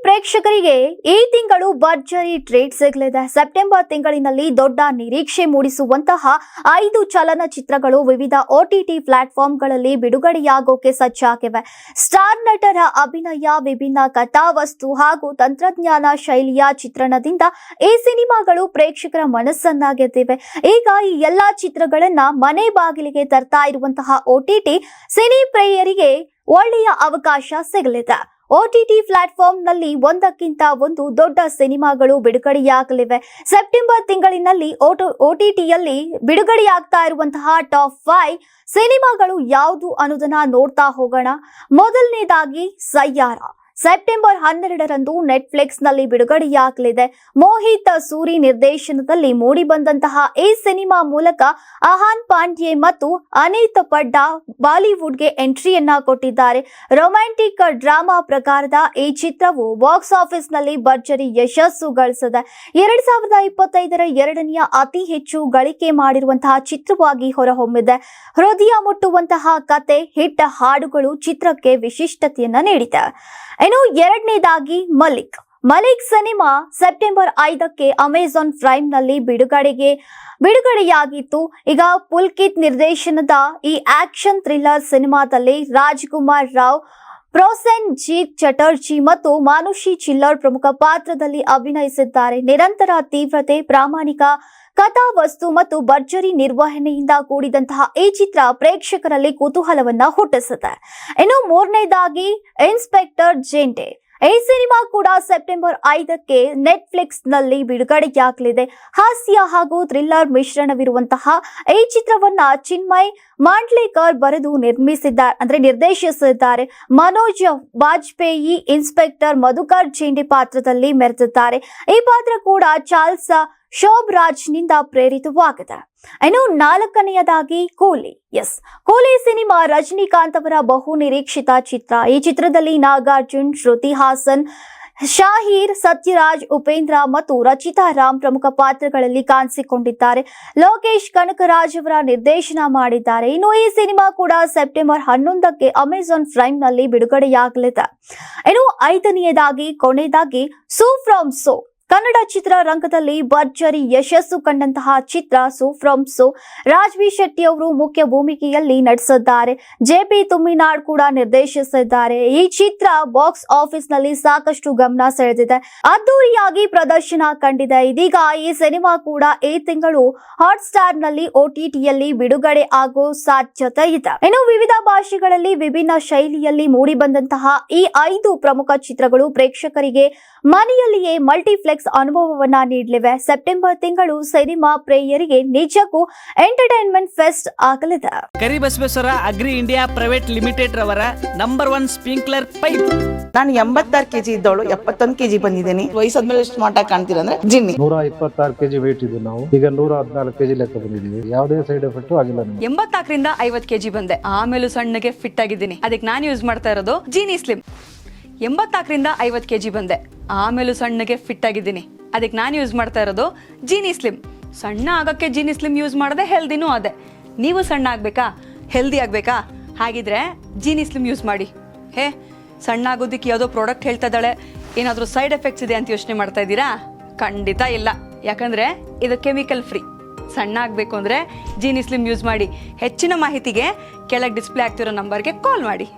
ಪ್ರೇಕ್ಷಕರಿಗೆ ಈ ತಿಂಗಳು ಭರ್ಜರಿ ಟ್ರೀಟ್ ಸಿಗಲಿದೆ. ಸೆಪ್ಟೆಂಬರ್ ತಿಂಗಳಿನಲ್ಲಿ ದೊಡ್ಡ ನಿರೀಕ್ಷೆ ಮೂಡಿಸುವಂತಹ 5 ಚಲನಚಿತ್ರಗಳು ವಿವಿಧ OTT ಪ್ಲಾಟ್ಫಾರ್ಮ್ಗಳಲ್ಲಿ ಬಿಡುಗಡೆಯಾಗೋಕೆ ಸಜ್ಜಾಗಿವೆ. ಸ್ಟಾರ್ ನಟರ ಅಭಿನಯ, ವಿಭಿನ್ನ ಕಥಾವಸ್ತು ಹಾಗೂ ತಂತ್ರಜ್ಞಾನ ಶೈಲಿಯ ಚಿತ್ರಣದಿಂದ ಈ ಸಿನಿಮಾಗಳು ಪ್ರೇಕ್ಷಕರ ಮನಸ್ಸನ್ನ ಗೆದ್ದಿವೆ. ಈಗ ಈ ಎಲ್ಲಾ ಚಿತ್ರಗಳನ್ನ ಮನೆ ಬಾಗಿಲಿಗೆ ತರ್ತಾ ಇರುವಂತಹ OTT ಸಿನಿ ಪ್ರಿಯರಿಗೆ ಒಳ್ಳೆಯ ಅವಕಾಶ ಸಿಗಲಿದೆ. OTT ಪ್ಲಾಟ್ಫಾರ್ಮ್ನಲ್ಲಿ ಒಂದಕ್ಕಿಂತ ಒಂದು ದೊಡ್ಡ ಸಿನಿಮಾಗಳು ಬಿಡುಗಡೆಯಾಗಲಿವೆ. ಸೆಪ್ಟೆಂಬರ್ ತಿಂಗಳಿನಲ್ಲಿ OTTಯಲ್ಲಿ ಬಿಡುಗಡೆಯಾಗ್ತಾ ಇರುವಂತಹ ಟಾಪ್ 5 ಸಿನಿಮಾಗಳು ಯಾವುದು ಅನ್ನೋದನ್ನ ನೋಡ್ತಾ ಹೋಗೋಣ. ಮೊದಲನೇದಾಗಿ ಸಯ್ಯಾರ. ಸೆಪ್ಟೆಂಬರ್ 12ರಂದು ನೆಟ್ಫ್ಲಿಕ್ಸ್ನಲ್ಲಿ ಬಿಡುಗಡೆಯಾಗಲಿದೆ. ಮೋಹಿತ್ ಸೂರಿ ನಿರ್ದೇಶನದಲ್ಲಿ ಮೂಡಿಬಂದಂತಹ ಈ ಸಿನಿಮಾ ಮೂಲಕ ಆಹಾನ್ ಪಾಂಡ್ಯೆ ಮತ್ತು ಅನಿತ್ ಪಡ್ಡಾ ಬಾಲಿವುಡ್ಗೆ ಎಂಟ್ರಿಯನ್ನ ಕೊಟ್ಟಿದ್ದಾರೆ. ರೊಮ್ಯಾಂಟಿಕ್ ಡ್ರಾಮಾ ಪ್ರಕಾರದ ಈ ಚಿತ್ರವು ಬಾಕ್ಸ್ ಆಫೀಸ್ನಲ್ಲಿ ಭರ್ಜರಿ ಯಶಸ್ಸು ಗಳಿಸಿದೆ. 2025ರ ಎರಡನೆಯ ಅತಿ ಹೆಚ್ಚು ಗಳಿಕೆ ಮಾಡಿರುವಂತಹ ಚಿತ್ರವಾಗಿ ಹೊರಹೊಮ್ಮಿದೆ. ಹೃದಯ ಮುಟ್ಟುವಂತಹ ಕತೆ, ಹಿಟ್ ಹಾಡುಗಳು ಚಿತ್ರಕ್ಕೆ ವಿಶಿಷ್ಟತೆಯನ್ನ ನೀಡಿದೆ. ಇನ್ನು ಎರಡನೇದಾಗಿ ಮಲಿಕ್ ಸಿನಿಮಾ ಸೆಪ್ಟೆಂಬರ್ 5ಕ್ಕೆ ಅಮೆಜಾನ್ ಪ್ರೈಮ್ನಲ್ಲಿ ಬಿಡುಗಡೆಯಾಗಿತ್ತು. ಈಗ ಪುಲ್ಕಿತ್ ನಿರ್ದೇಶನದ ಈ ಆಕ್ಷನ್ ಥ್ರಿಲ್ಲರ್ ಸಿನಿಮಾದಲ್ಲಿ ರಾಜ್ಕುಮಾರ್ ರಾವ್, ಪ್ರೊಸೆನ್ಜಿತ್ ಚಟರ್ಜಿ ಮತ್ತು ಮಾನುಷಿ ಚಿಲ್ಲರ್ ಪ್ರಮುಖ ಪಾತ್ರದಲ್ಲಿ ಅಭಿನಯಿಸಿದ್ದಾರೆ. ನಿರಂತರ ತೀವ್ರತೆ, ಪ್ರಾಮಾಣಿಕ ಕಥಾವಸ್ತು ಮತ್ತು ಭರ್ಜರಿ ನಿರ್ವಹಣೆಯಿಂದ ಕೂಡಿದಂತಹ ಈ ಚಿತ್ರ ಪ್ರೇಕ್ಷಕರಲ್ಲಿ ಕುತೂಹಲವನ್ನ ಹುಟ್ಟಿಸಿದೆ. ಇನ್ನು ಮೂರನೇದಾಗಿ ಇನ್ಸ್ಪೆಕ್ಟರ್ ಜೆಂಡೆ. ಈ ಸಿನಿಮಾ ಕೂಡ ಸೆಪ್ಟೆಂಬರ್ 5ಕ್ಕೆ ನೆಟ್ಫ್ಲಿಕ್ಸ್ನಲ್ಲಿ ಬಿಡುಗಡೆಯಾಗಲಿದೆ. ಹಾಸ್ಯ ಹಾಗೂ ಥ್ರಿಲ್ಲರ್ ಮಿಶ್ರಣವಿರುವಂತಹ ಈ ಚಿತ್ರವನ್ನ ಚಿನ್ಮಯ್ ಮಾಂಡ್ಲೇಕರ್ ಬರೆದು ನಿರ್ದೇಶಿಸಿದ್ದಾರೆ. ಮನೋಜ್ ಬಾಜ್ಪೇಯಿ ಇನ್ಸ್ಪೆಕ್ಟರ್ ಮಧುಕರ್ ಜೆಂಡೆ ಪಾತ್ರದಲ್ಲಿ ಮೆರೆದಿದ್ದಾರೆ. ಈ ಪಾತ್ರ ಕೂಡ ಚಾರ್ಲ್ಸ್ ಶೋಬ್ರಾಜ್ನಿಂದ ಪ್ರೇರಿತವಾಗಿದೆ. ಇನ್ನು ನಾಲ್ಕನೆಯದಾಗಿ ಕೂಲಿ ಸಿನಿಮಾ ರಜನಿಕಾಂತ್ ಅವರ ಬಹು ನಿರೀಕ್ಷಿತ ಚಿತ್ರ. ಈ ಚಿತ್ರದಲ್ಲಿ ನಾಗಾರ್ಜುನ್, ಶ್ರುತಿ ಹಾಸನ್, ಶಾಹೀರ್, ಸತ್ಯರಾಜ್, ಉಪೇಂದ್ರ ಮತ್ತು ರಚಿತಾ ರಾಮ್ ಪ್ರಮುಖ ಪಾತ್ರಗಳಲ್ಲಿ ಕಾಣಿಸಿಕೊಂಡಿದ್ದಾರೆ. ಲೋಕೇಶ್ ಕನಕರಾಜ್ ಅವರ ನಿರ್ದೇಶನ ಮಾಡಿದ್ದಾರೆ. ಇನ್ನು ಈ ಸಿನಿಮಾ ಕೂಡ ಸೆಪ್ಟೆಂಬರ್ 11ಕ್ಕೆ ಅಮೆಜಾನ್ ಪ್ರೈಮ್ನಲ್ಲಿ ಬಿಡುಗಡೆಯಾಗಲಿದೆ. ಇನ್ನು ಕೊನೆಯದಾಗಿ ಸೋ ಫ್ರಮ್ ಸೋ. ಕನ್ನಡ ಚಿತ್ರರಂಗದಲ್ಲಿ ಭರ್ಜರಿ ಯಶಸ್ಸು ಕಂಡಂತಹ ಚಿತ್ರ so from so. Rajvi Shetty ಅವರು ಮುಖ್ಯ ಭೂಮಿಕೆಯಲ್ಲಿ ನಟಿಸಿದ್ದಾರೆ. JP ತುಮ್ಮಿನಾಡ್ ಕೂಡ ನಿರ್ದೇಶಿಸಿದ್ದಾರೆ. ಈ ಚಿತ್ರ ಬಾಕ್ಸ್ ಆಫೀಸ್ನಲ್ಲಿ ಸಾಕಷ್ಟು ಗಮನ ಸೆಳೆದಿದೆ, ಅದ್ದೂರಿಯಾಗಿ ಪ್ರದರ್ಶನ ಕಂಡಿದೆ. ಇದೀಗ ಈ ಸಿನಿಮಾ ಕೂಡ ಈ ತಿಂಗಳು ಹಾಟ್ ಸ್ಟಾರ್ ನಲ್ಲಿ OTTಯಲ್ಲಿ ಬಿಡುಗಡೆ ಆಗೋ ಸಾಧ್ಯತೆ ಇದೆ. ಇನ್ನು ವಿವಿಧ ಭಾಷೆಗಳಲ್ಲಿ ವಿಭಿನ್ನ ಶೈಲಿಯಲ್ಲಿ ಮೂಡಿಬಂದಂತಹ ಈ 5 ಪ್ರಮುಖ ಚಿತ್ರಗಳು ಪ್ರೇಕ್ಷಕರಿಗೆ ಮನೆಯಲ್ಲಿಯೇ ಮಲ್ಟಿಪ್ಲೆಕ್ಸ್ ಅನುಭವವನ್ನ ನೀಡಲಿವೆ. ಸೆಪ್ಟೆಂಬರ್ ತಿಂಗಳು ಸಿನಿಮಾ ಪ್ರಿಯರಿಗೆ ನಿಜಕ್ಕೂ ಎಂಟರ್ಟೈನ್ಮೆಂಟ್ ಫೆಸ್ಟ್ ಆಗಲಿದೆ. Karibasaveshwara agri India private limited ರವರ ನಂಬರ್ 1 ಸ್ಪ್ರಿಂಕ್ಲರ್ ಪೈಪ್. ನಾನು 86 kg ಇದ್ದವಳು 71 kg ಬಂದಿದ್ದೀನಿ. ವಯಸ್ಸಾದ್ಮೇಲೆ ಸ್ಮಾರ್ಟ್ ಆಗಿ ಕಾಣ್ತೀರಾ ಅಂದ್ರೆ ಜಿನ್ನಿ. 126 kg ವೇಟ್ ಇದ್ದು ನಾವು ಈಗ 114 kg ಲೆಕ್ಕ ಬಂದಿದ್ದೀವಿ. ಯಾವುದೇ ಸೈಡ್ ಎಫೆಕ್ಟ್ ಆಗಿಲ್ಲ. 84ರಿಂದ 50 kg ಬಂದೆ. ಆಮೇಲೆ ಸಣ್ಣಗೆ ಫಿಟ್ ಆಗಿದ್ದೀನಿ. ಅದಕ್ಕೆ ನಾನು ಯೂಸ್ ಮಾಡ್ತಾ ಇರೋದು ಜೀನಿ ಸ್ಲಿಮ್. 84ರಿಂದ 50 kg ಬಂದೆ. ಆಮೇಲೂ ಸಣ್ಣಗೆ ಫಿಟ್ ಆಗಿದ್ದೀನಿ. ಅದಕ್ಕೆ ನಾನು ಯೂಸ್ ಮಾಡ್ತಾ ಇರೋದು ಜೀನಿ ಸ್ಲಿಮ್. ಸಣ್ಣ ಆಗಕ್ಕೆ ಜೀನಿ ಸ್ಲಿಮ್ ಯೂಸ್ ಮಾಡದೆ ಹೆಲ್ದಿನೂ ಅದೇ. ನೀವು ಸಣ್ಣ ಆಗಬೇಕಾ, ಹೆಲ್ದಿ ಆಗಬೇಕಾ? ಹಾಗಿದ್ರೆ ಜೀನಿ ಸ್ಲಿಮ್ ಯೂಸ್ ಮಾಡಿ. ಸಣ್ಣ ಆಗೋದಕ್ಕೆ ಯಾವುದೋ ಪ್ರಾಡಕ್ಟ್ ಹೇಳ್ತಾ ಇದ್ದಾಳೆ, ಏನಾದರೂ ಸೈಡ್ ಎಫೆಕ್ಟ್ಸ್ ಇದೆ ಅಂತ ಯೋಚನೆ ಮಾಡ್ತಾ ಇದ್ದೀರಾ? ಖಂಡಿತ ಇಲ್ಲ, ಯಾಕಂದರೆ ಇದು ಕೆಮಿಕಲ್ ಫ್ರೀ. ಸಣ್ಣ ಆಗಬೇಕು ಅಂದರೆ ಜೀನಿ ಸ್ಲಿಮ್ ಯೂಸ್ ಮಾಡಿ. ಹೆಚ್ಚಿನ ಮಾಹಿತಿಗೆ ಕೆಳಗೆ ಡಿಸ್ಪ್ಲೇ ಆಗ್ತಿರೋ ನಂಬರ್ಗೆ ಕಾಲ್ ಮಾಡಿ.